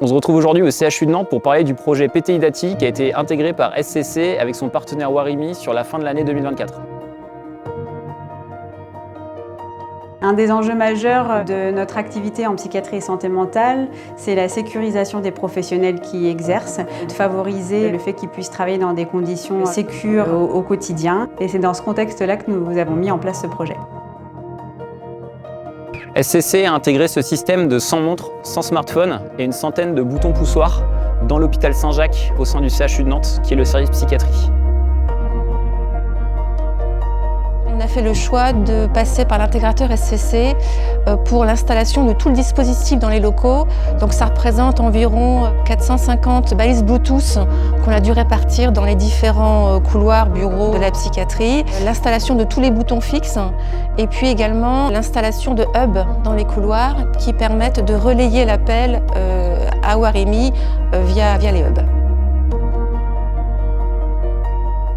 On se retrouve aujourd'hui au CHU de Nantes pour parler du projet PTI Dati qui a été intégré par SCC avec son partenaire Warimi sur la fin de l'année 2024. Un des enjeux majeurs de notre activité en psychiatrie et santé mentale, c'est la sécurisation des professionnels qui y exercent, de favoriser le fait qu'ils puissent travailler dans des conditions sécures au quotidien. Et c'est dans ce contexte-là que nous avons mis en place ce projet. SCC a intégré ce système de 100 montres, 100 smartphones et une centaine de boutons poussoirs dans l'hôpital Saint-Jacques au sein du CHU de Nantes, qui est le service psychiatrie. On a fait le choix de passer par l'intégrateur SCC pour l'installation de tout le dispositif dans les locaux. Donc ça représente environ 450 balises Bluetooth qu'on a dû répartir dans les différents couloirs, bureaux de la psychiatrie. L'installation de tous les boutons fixes et puis également l'installation de hubs dans les couloirs qui permettent de relayer l'appel à Warimi via les hubs.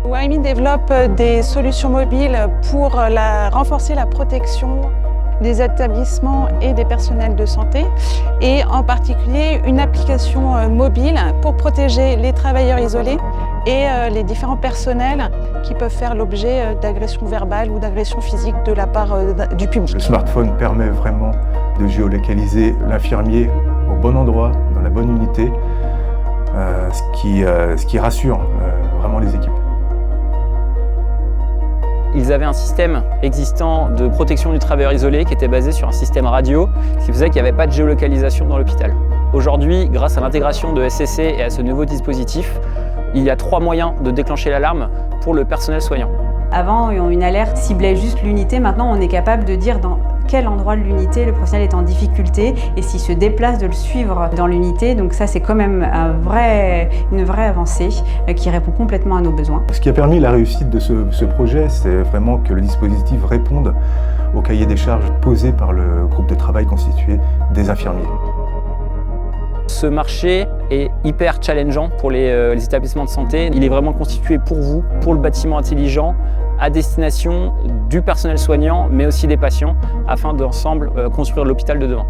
Warimi développe des solutions mobiles pour renforcer la protection des établissements et des personnels de santé et en particulier une application mobile pour protéger les travailleurs isolés et les différents personnels qui peuvent faire l'objet d'agressions verbales ou d'agressions physiques de la part du public. Le smartphone permet vraiment de géolocaliser l'infirmier au bon endroit, dans la bonne unité, ce qui rassure vraiment les équipes. Ils avaient un système existant de protection du travailleur isolé qui était basé sur un système radio, ce qui faisait qu'il n'y avait pas de géolocalisation dans l'hôpital. Aujourd'hui, grâce à l'intégration de SCC et à ce nouveau dispositif, il y a 3 moyens de déclencher l'alarme pour le personnel soignant. Avant, une alerte ciblait juste l'unité. Maintenant, on est capable de dire dans quel endroit de l'unité le professionnel est en difficulté et s'il se déplace, de le suivre dans l'unité. Donc ça, c'est quand même une vraie avancée qui répond complètement à nos besoins. Ce qui a permis la réussite de ce projet, c'est vraiment que le dispositif réponde au cahier des charges posé par le groupe de travail constitué des infirmiers. Ce marché est hyper challengeant pour les établissements de santé. Il est vraiment constitué pour vous, pour le bâtiment intelligent, à destination du personnel soignant, mais aussi des patients, afin d'ensemble construire l'hôpital de demain.